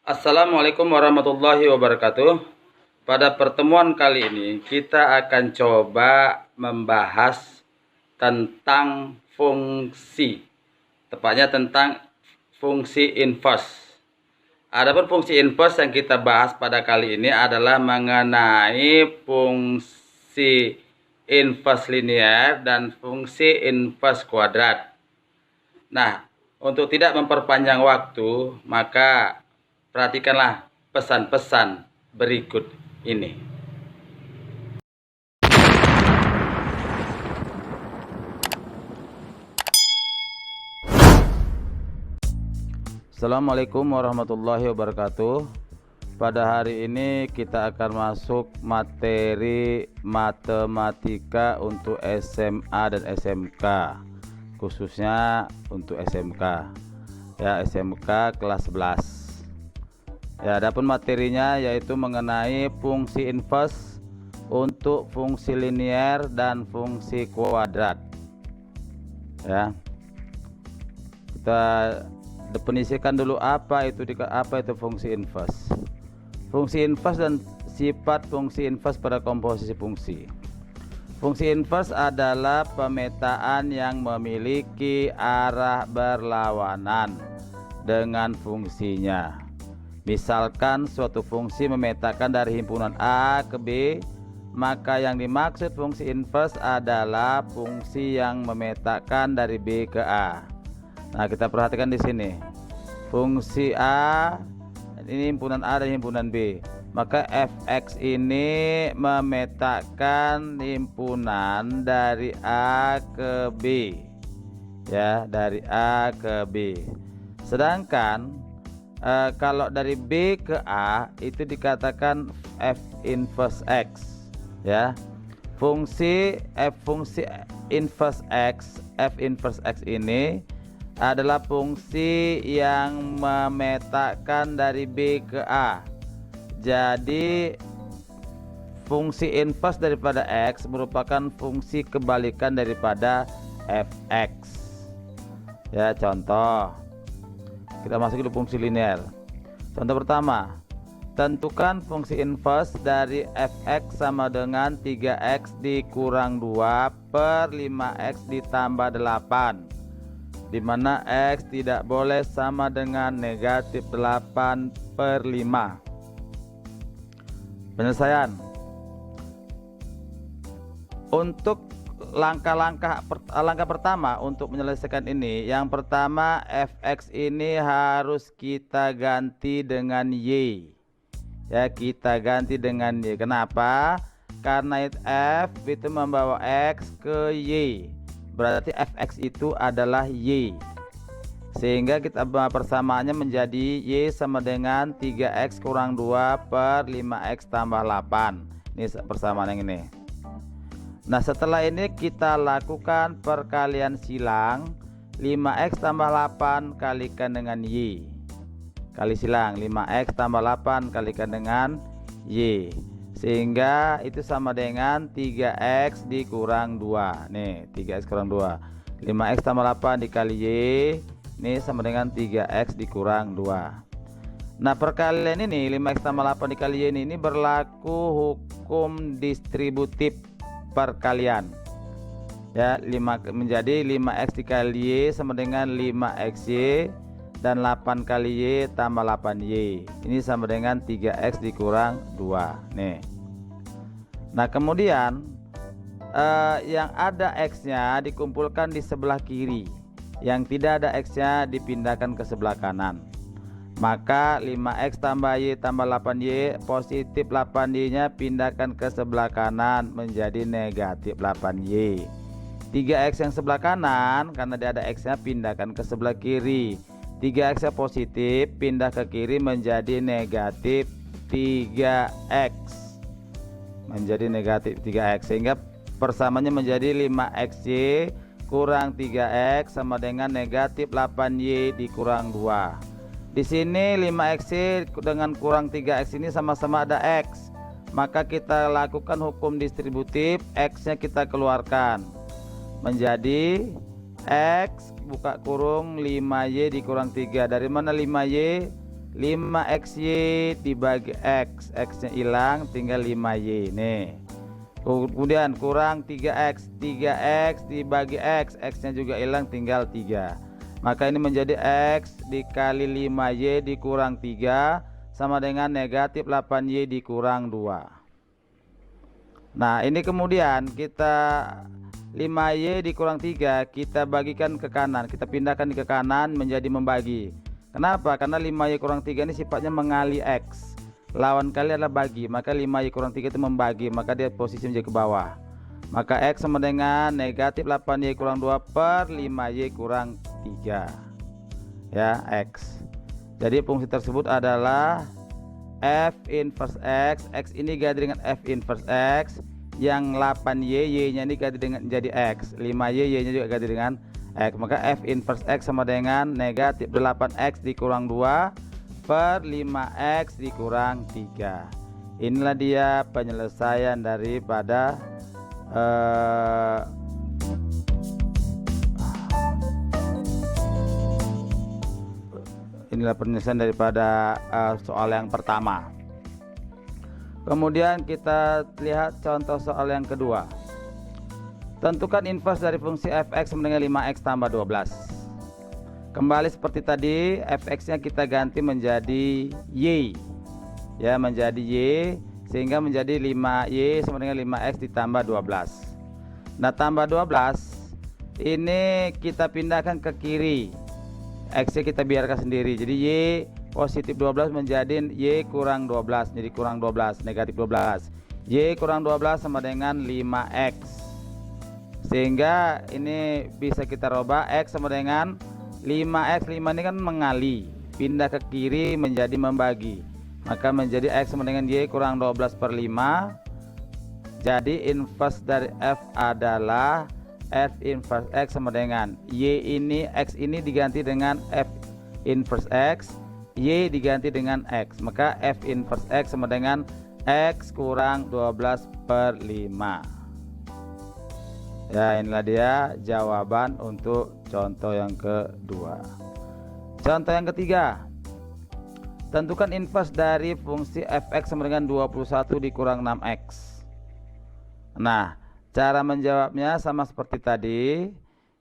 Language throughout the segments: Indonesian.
Assalamualaikum warahmatullahi wabarakatuh. Pada pertemuan kali ini kita akan coba membahas tentang fungsi, tepatnya tentang fungsi inverse. Adapun fungsi inverse yang kita bahas pada kali ini adalah mengenai fungsi inverse linear dan fungsi inverse kuadrat. Nah, untuk tidak memperpanjang waktu, maka perhatikanlah pesan-pesan berikut ini. Assalamualaikum warahmatullahi wabarakatuh. Pada hari ini kita akan masuk materi matematika untuk SMA dan SMK, khususnya untuk SMK. Ya, SMK kelas 11. Ya, adapun materinya yaitu mengenai fungsi inverse untuk fungsi linear dan fungsi kuadrat. Ya. Kita definisikan dulu apa itu fungsi inverse. Fungsi inverse dan sifat fungsi inverse pada komposisi fungsi. Fungsi inverse adalah pemetaan yang memiliki arah berlawanan dengan fungsinya. Misalkan suatu fungsi memetakan dari himpunan A ke B, maka yang dimaksud fungsi inverse adalah fungsi yang memetakan dari B ke A. Nah, kita perhatikan di sini. Fungsi A ini himpunan A dan himpunan B. Maka fx ini memetakan himpunan dari A ke B. Ya, dari A ke B. Sedangkan kalau dari B ke A itu dikatakan f inverse x, ya. Fungsi inverse x, f inverse x ini adalah fungsi yang memetakan dari B ke A. Jadi fungsi inverse daripada x merupakan fungsi kebalikan daripada fx. Ya, contoh. Kita masuk ke fungsi linear. Contoh pertama, tentukan fungsi inverse dari fx sama dengan 3x dikurang 2 per 5x ditambah 8, di mana x tidak boleh sama dengan negatif 8 per 5. Penyelesaian. Untuk langkah pertama untuk menyelesaikan ini, yang pertama fx ini harus kita ganti dengan y. Ya, kita ganti dengan y. Kenapa? Karena f itu membawa x ke y, berarti fx itu adalah y, sehingga kita persamaannya menjadi y sama dengan 3x kurang 2 per 5x tambah 8. Ini persamaan yang ini. Nah, setelah ini kita lakukan perkalian silang. 5x tambah 8 kalikan dengan y, kali silang 5x tambah 8 kalikan dengan y, sehingga itu sama dengan 3x dikurang 2. Nih, 3x kurang 2. 5x tambah 8 dikali y, ini sama dengan 3x dikurang 2. Nah, perkalian ini 5x tambah 8 dikali y ini berlaku hukum distributif perkalian. Ya, menjadi 5x dikali y sama dengan 5xy, dan 8 kali y tambah 8y. Ini sama dengan 3x dikurang 2. Nih. Nah, kemudian yang ada x-nya dikumpulkan di sebelah kiri. Yang tidak ada x-nya dipindahkan ke sebelah kanan. Maka 5x tambah y tambah 8y, positif 8y nya pindahkan ke sebelah kanan menjadi negatif 8y. 3x yang sebelah kanan karena dia ada x nya pindahkan ke sebelah kiri. 3x nya positif pindah ke kiri menjadi negatif 3x, menjadi negatif 3x, sehingga persamaannya menjadi 5xy kurang 3x sama dengan negatif 8y dikurang 2. Di sini 5x dengan kurang 3x ini sama-sama ada x. Maka kita lakukan hukum distributif, x-nya kita keluarkan. Menjadi x buka kurung 5y dikurang 3. Dari mana 5y? 5xy dibagi x, x-nya hilang, tinggal 5y nih. Kemudian kurang 3x, 3x dibagi x, x-nya juga hilang, tinggal 3. Maka ini menjadi x dikali 5y dikurang 3 sama dengan negatif 8y dikurang 2. Nah ini kemudian kita 5y dikurang 3 kita bagikan ke kanan, kita pindahkan ke kanan menjadi membagi. Kenapa? Karena 5y kurang 3 ini sifatnya mengali x, lawan kali adalah bagi, maka 5y kurang 3 itu membagi, maka dia posisi menjadi ke bawah. Maka x sama dengan negatif 8y kurang 2 per 5y kurang 3 ya, x. Jadi fungsi tersebut adalah f inverse x, x ini ganti dengan f inverse x, yang 8y, y nya ini ganti dengan jadi x, 5y, y nya juga ganti dengan x. Maka f inverse x sama dengan negatif 8x dikurang 2 per 5x dikurang 3. Inilah dia penyelesaian daripada soal yang pertama. Kemudian kita lihat contoh soal yang kedua. Tentukan inverse dari fungsi fx sama dengan 5x tambah 12. Kembali seperti tadi, fx-nya kita ganti menjadi y, ya, menjadi y, sehingga menjadi 5y sama dengan 5x ditambah 12. Nah tambah 12 ini kita pindahkan ke kiri, x-nya kita biarkan sendiri, jadi y positif 12 menjadi y kurang 12, jadi kurang 12, negatif 12. Y kurang 12 sama dengan 5x, sehingga ini bisa kita rubah, x sama dengan 5x, 5 ini kan mengali, pindah ke kiri menjadi membagi, maka menjadi x sama dengan y kurang 12 per 5. Jadi inverse dari f adalah f inverse x sama dengan y ini, x ini diganti dengan f inverse x, y diganti dengan x, maka f inverse x sama dengan x kurang 12 per 5. Ya, inilah dia jawaban untuk contoh yang kedua. Contoh yang ketiga, tentukan inverse dari fungsi fx sama dengan 21 dikurang 6x. Nah cara menjawabnya sama seperti tadi,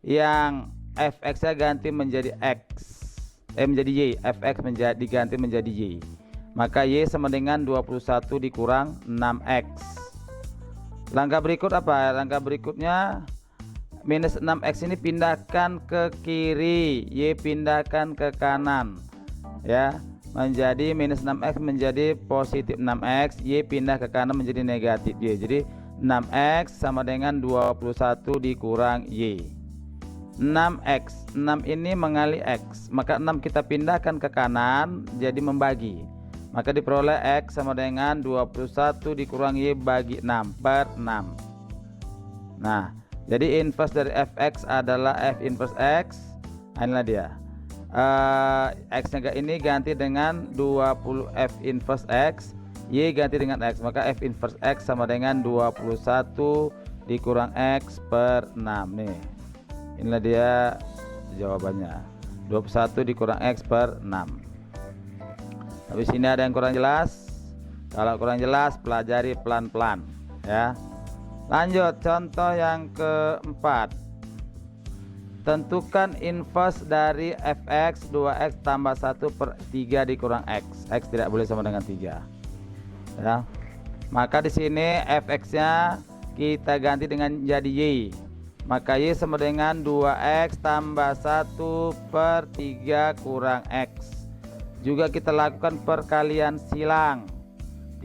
yang fx nya ganti menjadi x, menjadi y, fx diganti menjadi y, maka y sama dengan 21 dikurang 6x. Langkah berikut apa? Langkah berikutnya minus 6x ini pindahkan ke kiri, y pindahkan ke kanan, ya, menjadi minus 6x menjadi positif 6x, y pindah ke kanan menjadi negatif y. Jadi 6x sama dengan 21 dikurang y. 6x, 6 ini mengali x, maka 6 kita pindahkan ke kanan jadi membagi, maka diperoleh x sama dengan 21 dikurang y bagi 6 per 6. Nah jadi inverse dari fx adalah f inverse x. Inilah dia, x nya ini ganti dengan 20 f inverse x, y ganti dengan x, maka f inverse x sama dengan 21 dikurang x per 6 nih. Inilah dia jawabannya, 21 dikurang x per 6. Tapi sini ada yang kurang jelas. Kalau kurang jelas pelajari pelan-pelan ya. Lanjut contoh yang keempat. Tentukan inverse dari fx 2x tambah 1 per 3 dikurang x. X tidak boleh sama dengan 3 ya. Maka di sini fx-nya kita ganti dengan jadi y, maka y sama dengan 2x tambah 1 per 3 kurang x. Juga kita lakukan perkalian silang,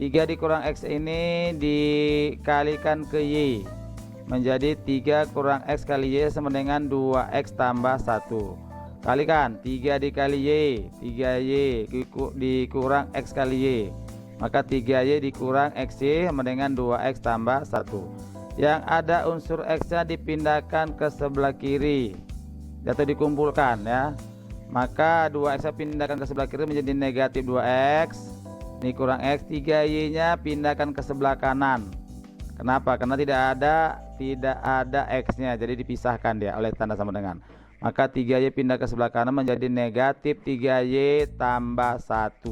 3 dikurang x ini dikalikan ke y menjadi 3 kurang x kali y sama dengan 2x tambah 1. Kalikan 3 dikali y, 3y dikurang x kali y, maka 3y dikurang xy sama dengan 2x tambah 1. Yang ada unsur x nya dipindahkan ke sebelah kiri atau dikumpulkan ya, maka 2x nya pindahkan ke sebelah kiri menjadi negatif 2x, ini kurang x, 3y nya pindahkan ke sebelah kanan. Kenapa? Karena tidak ada x nya, jadi dipisahkan dia oleh tanda sama dengan, Maka 3Y pindah ke sebelah kanan menjadi negatif 3Y tambah 1.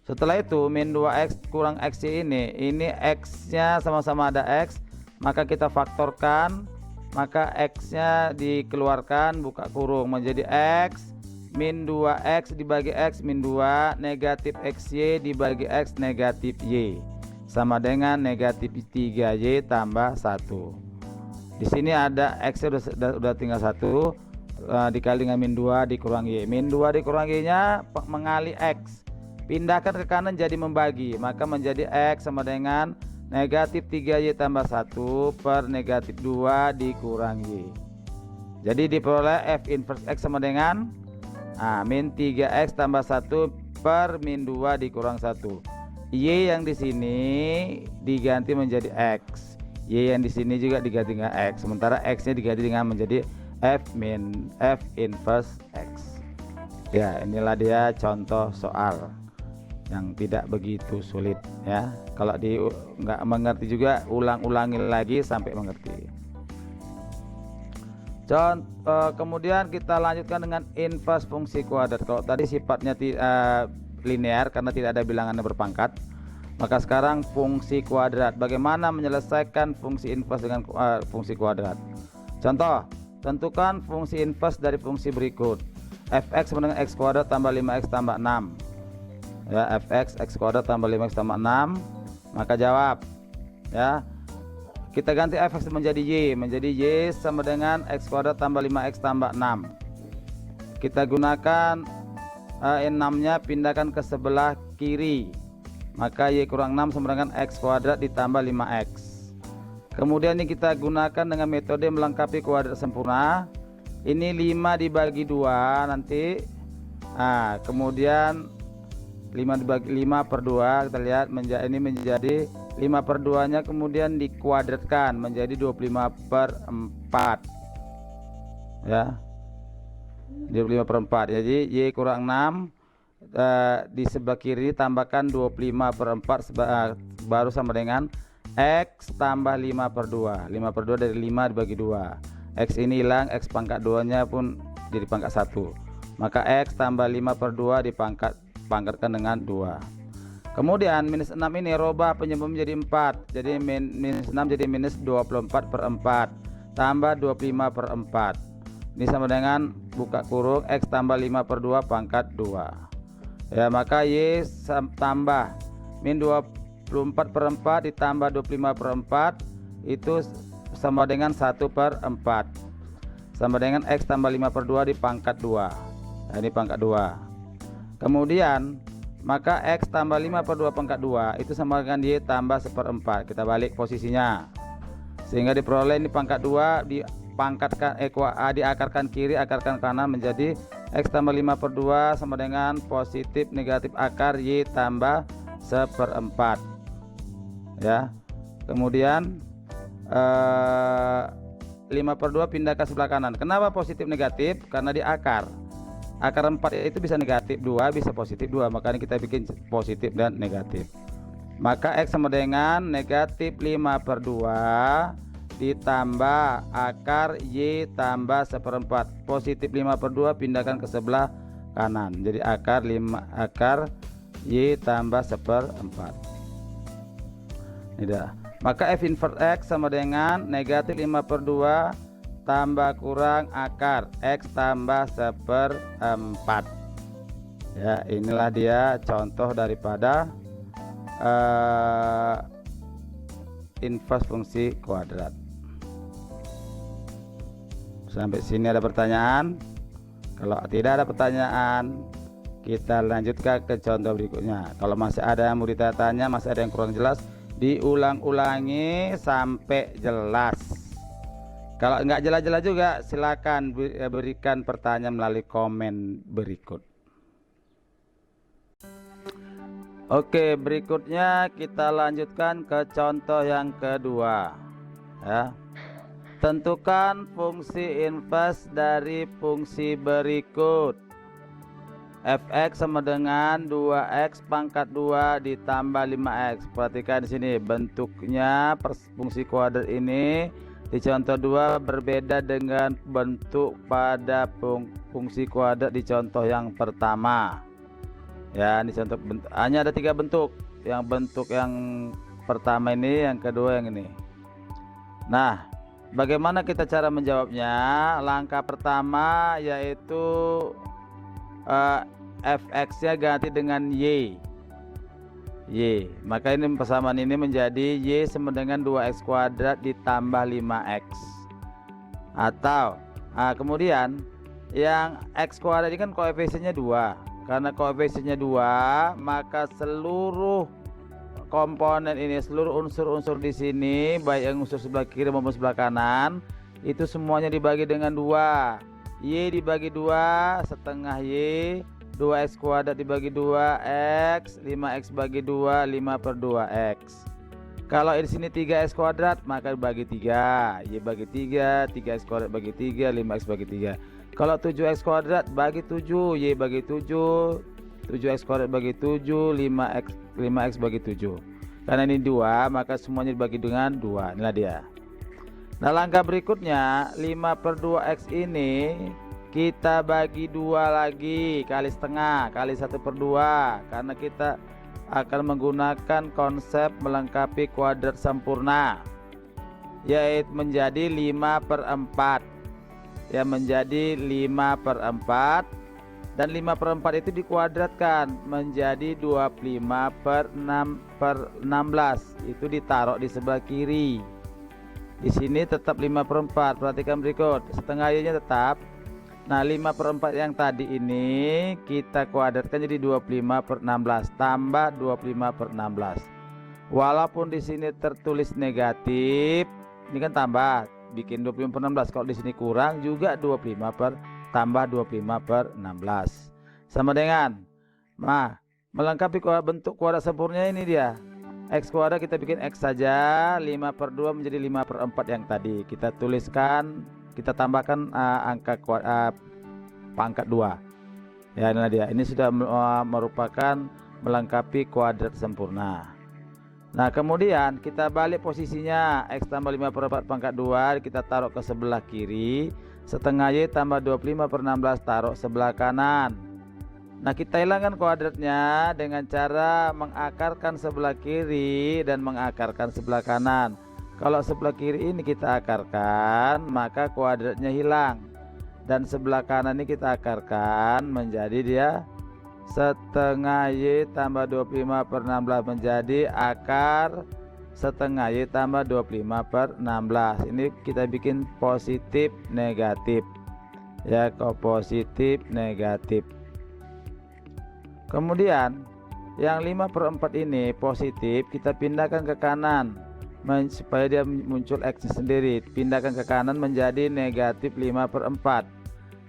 Setelah itu min 2X kurang XY ini X nya sama-sama ada X, maka kita faktorkan, maka X nya dikeluarkan buka kurung menjadi X min 2X dibagi X min 2 negatif XY dibagi X negatif Y sama dengan negatif 3Y tambah 1. Di sini ada X nya udah tinggal 1, dikali dengan min 2 dikurang Y. Min 2 dikurang Y nya mengalih X, pindahkan ke kanan jadi membagi, maka menjadi X sama dengan negatif 3Y tambah 1 per negatif 2 dikurang Y. Jadi diperoleh F inverse X sama dengan min 3X tambah 1 per min 2 dikurang 1. Y yang di sini diganti menjadi X, Y yang di sini juga diganti dengan X, sementara X nya diganti dengan menjadi F inverse X. Ya, inilah dia contoh soal yang tidak begitu sulit ya. Kalau nggak mengerti juga ulang-ulangi lagi sampai mengerti. Kemudian kita lanjutkan dengan inverse fungsi kuadrat. Kalau tadi sifatnya linear karena tidak ada bilangannya berpangkat, maka sekarang fungsi kuadrat. Bagaimana menyelesaikan fungsi inverse dengan fungsi kuadrat? Contoh, tentukan fungsi inverse dari fungsi berikut. Fx sama dengan x kuadrat tambah 5x tambah 6. Ya, fx x kuadrat tambah 5x tambah 6, maka jawab ya. Kita ganti fx menjadi y sama dengan x kuadrat tambah 5x tambah 6. Kita gunakan 6 nya pindahkan ke sebelah kiri, maka y kurang 6 sama dengan x kuadrat ditambah 5x. Kemudian ini kita gunakan dengan metode melengkapi kuadrat sempurna. Ini 5 dibagi 2 nanti. Kemudian 5 dibagi 5 per 2 kita lihat ini menjadi 5 per 2 nya kemudian dikuadratkan menjadi 25 per 4 ya, 25 per 4. Jadi Y kurang 6 di sebelah kiri tambahkan 25 per 4 baru sama dengan X tambah 5 per 2. 5 per 2 dari 5 dibagi 2, X ini hilang, X pangkat 2 nya pun jadi pangkat 1, maka X tambah 5 per 2 dipangkatkan dengan 2. Kemudian minus 6 ini robah penyebut menjadi 4, jadi minus 6 jadi minus 24 per 4 tambah 25 per 4. Ini sama dengan buka kurung X tambah 5 per 2 pangkat 2 ya, maka Y tambah min 24 per 4 ditambah 25 per 4 itu sama dengan 1 per 4 sama dengan X tambah 5 per 2 dipangkat 2. Nah, ini pangkat 2. Kemudian maka X tambah 5 per 2 pangkat 2 itu sama dengan Y tambah 1/4. Kita balik posisinya sehingga diperoleh ini pangkat 2 dipangkatkan diakarkan kiri, akarkan kanan menjadi X tambah 5 per 2 sama dengan positif negatif akar Y tambah 1/4 ya. Kemudian 5 per 2 pindah ke sebelah kanan. Kenapa positif negatif? Karena di akar 4 itu bisa negatif 2 bisa positif 2, makanya kita bikin positif dan negatif. Maka X sama dengan negatif 5 per 2 ditambah akar Y tambah 1/4. Positif 5 per 2 pindahkan ke sebelah kanan, jadi akar Y tambah 1/4. Tidak. Maka F inverse X sama dengan negatif 5 per 2 tambah kurang akar X tambah 1/4 ya. Inilah dia contoh daripada inverse fungsi kuadrat. Sampai sini ada pertanyaan? Kalau tidak ada pertanyaan, kita lanjutkan ke contoh berikutnya. Kalau masih ada yang mau ditanya, masih ada yang kurang jelas, diulang-ulangi sampai jelas. Kalau nggak jelas-jelas juga silakan berikan pertanyaan melalui komen berikut. Oke, berikutnya kita lanjutkan ke contoh yang kedua ya. Tentukan fungsi inverse dari fungsi berikut. Fx sama dengan 2x pangkat 2 ditambah 5x. Perhatikan di sini bentuknya fungsi kuadrat ini Di contoh 2 berbeda dengan bentuk pada fungsi kuadrat di contoh yang pertama. Ya, di contoh hanya ada 3 bentuk. Yang bentuk yang pertama ini, yang kedua yang ini. Nah, bagaimana kita cara menjawabnya? Langkah pertama yaitu fx-nya ganti dengan y. Maka ini persamaan ini menjadi y sama dengan 2x kuadrat ditambah 5x. Atau kemudian yang x kuadrat ini kan koefisiennya 2. Karena koefisiennya 2, maka seluruh komponen ini, seluruh unsur-unsur di sini, baik yang unsur sebelah kiri maupun sebelah kanan, itu semuanya dibagi dengan 2. Y dibagi 2, setengah y. 2x kuadrat dibagi 2x, 5x bagi 2, 5/2x. Kalau di sini 3x kuadrat, maka bagi 3, y bagi 3, 3x kuadrat bagi 3, 5x bagi 3. Kalau 7x kuadrat bagi 7, y bagi 7, 7x kuadrat bagi 7, 5x bagi 7. Karena ini 2, maka semuanya dibagi dengan 2. Inilah dia. Nah, langkah berikutnya 5/2x ini kita bagi 2 lagi, kali setengah, kali 1/2, karena kita akan menggunakan konsep melengkapi kuadrat sempurna, yaitu menjadi 5/4. Ya, menjadi 5/4, dan 5/4 itu dikuadratkan menjadi 25/16. Itu ditaruh di sebelah kiri. Di sini tetap 5/4. Perhatikan berikut, setengah y-nya tetap. Nah, 5/4 yang tadi ini kita kuadratkan jadi 25/16 tambah 25/16. Walaupun di sini tertulis negatif, ini kan tambah, bikin 25/16. Kalau di sini kurang juga 25 tambah 25/16. Sama dengan melengkapi bentuk kuadrat sempurna ini dia. X kuadrat kita bikin X saja, 5/2 menjadi 5/4 yang tadi. Kita tuliskan, kita tambahkan angka pangkat 2. Ya, inilah dia. Ini sudah merupakan melengkapi kuadrat sempurna. Nah, kemudian kita balik posisinya, X tambah 5/4 pangkat 2 kita taruh ke sebelah kiri, setengah Y tambah 25/16 taruh sebelah kanan. Nah, kita hilangkan kuadratnya dengan cara mengakarkan sebelah kiri dan mengakarkan sebelah kanan. Kalau sebelah kiri ini kita akarkan, maka kuadratnya hilang. Dan sebelah kanan ini kita akarkan menjadi dia setengah Y tambah 25/16 menjadi akar setengah Y tambah 25/16. Ini kita bikin positif negatif. Ya, positif negatif. Kemudian yang 5/4 ini positif kita pindahkan ke kanan supaya dia muncul X sendiri. Pindahkan ke kanan menjadi negatif 5/4.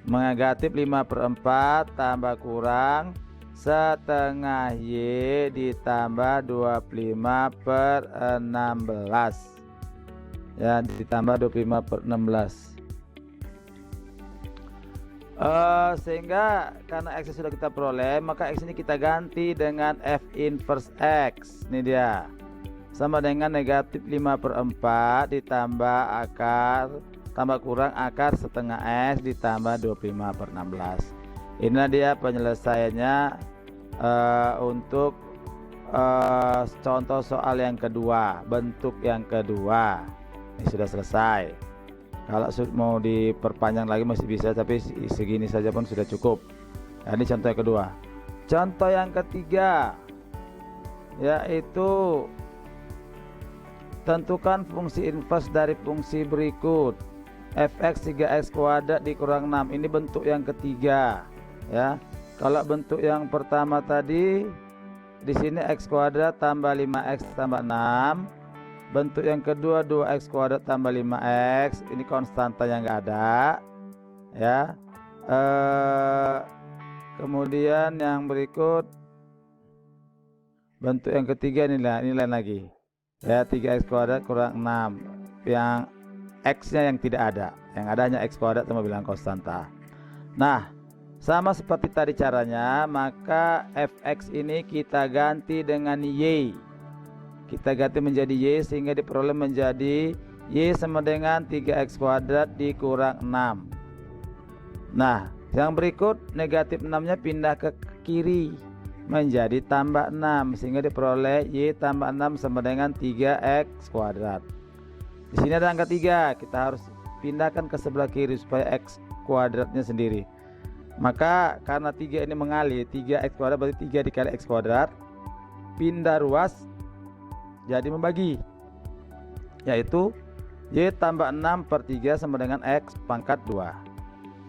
Negatif 5/4 tambah kurang setengah Y ditambah 25/16. Ya, ditambah 25/16. Sehingga karena X sudah kita peroleh, maka X ini kita ganti dengan F inverse X. Ini dia, sama dengan negatif 5/4 ditambah akar tambah kurang akar setengah X ditambah 25/16. Inilah dia penyelesaiannya untuk contoh soal yang kedua, bentuk yang kedua. Ini sudah selesai. Kalau mau diperpanjang lagi masih bisa, tapi segini saja pun sudah cukup. Nah, ini contoh yang kedua. Contoh yang ketiga yaitu tentukan fungsi inverse dari fungsi berikut. Fx 3x kuadrat dikurang 6. Ini bentuk yang ketiga, ya. Kalau bentuk yang pertama tadi di sini x kuadrat tambah 5x tambah 6. Bentuk yang kedua 2x kuadrat tambah 5x. Ini konstanta yang enggak ada, ya. Kemudian yang berikut bentuk yang ketiga nilai lagi, ya, 3x kuadrat kurang 6. Yang x-nya yang tidak ada, yang ada hanya x kuadrat tambah bilangan konstanta. Nah, sama seperti tadi caranya, maka fx ini kita ganti dengan y. Kita ganti menjadi y sehingga diperoleh menjadi Y sama dengan 3x kuadrat dikurang 6. Nah, yang berikut negatif 6 nya pindah ke kiri menjadi tambah 6, sehingga diperoleh Y tambah 6 sama dengan 3x kuadrat. Di sini ada angka 3, kita harus pindahkan ke sebelah kiri supaya x kuadratnya sendiri. Maka karena 3 ini mengalir, 3x kuadrat berarti 3 dikali x kuadrat, pindah ruas jadi membagi, yaitu Y tambah 6 per 3 sama dengan X pangkat 2.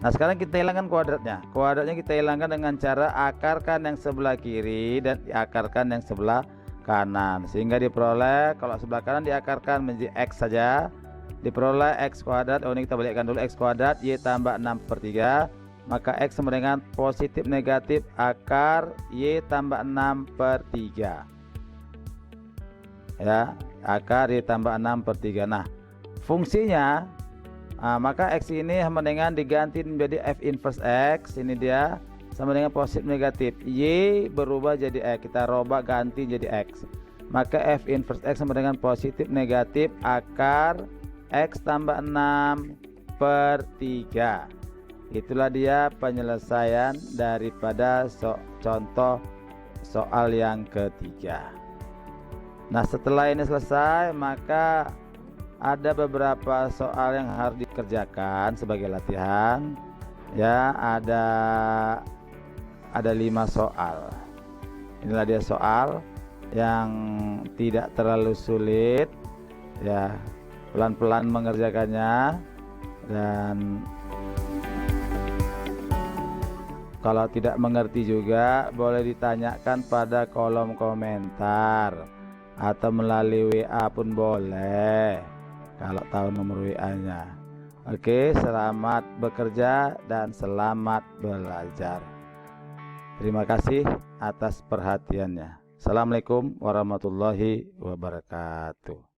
Nah sekarang kita hilangkan kuadratnya. Kuadratnya kita hilangkan dengan cara akarkan yang sebelah kiri dan diakarkan yang sebelah kanan, sehingga diperoleh, kalau sebelah kanan diakarkan menjadi X saja, diperoleh X kuadrat. Ini kita balikkan dulu, X kuadrat Y tambah 6 per 3, maka X sama dengan positif negatif akar Y tambah 6 per 3, ya, akar Y tambah 6 per 3. Nah fungsinya, maka X ini sama dengan diganti menjadi F inverse X, ini dia sama dengan positif negatif, Y berubah jadi X, kita robah ganti jadi X, maka F inverse X sama dengan positif negatif akar X tambah 6 per 3. Itulah dia penyelesaian daripada contoh soal yang ketiga. Nah setelah ini selesai, maka ada beberapa soal yang harus dikerjakan sebagai latihan, ya. Ada 5 soal. Inilah dia soal yang tidak terlalu sulit, ya, pelan-pelan mengerjakannya. Dan kalau tidak mengerti juga boleh ditanyakan pada kolom komentar atau melalui WA pun boleh, kalau tahu nomor WA-nya. Oke, selamat bekerja dan selamat belajar. Terima kasih atas perhatiannya. Assalamualaikum warahmatullahi wabarakatuh.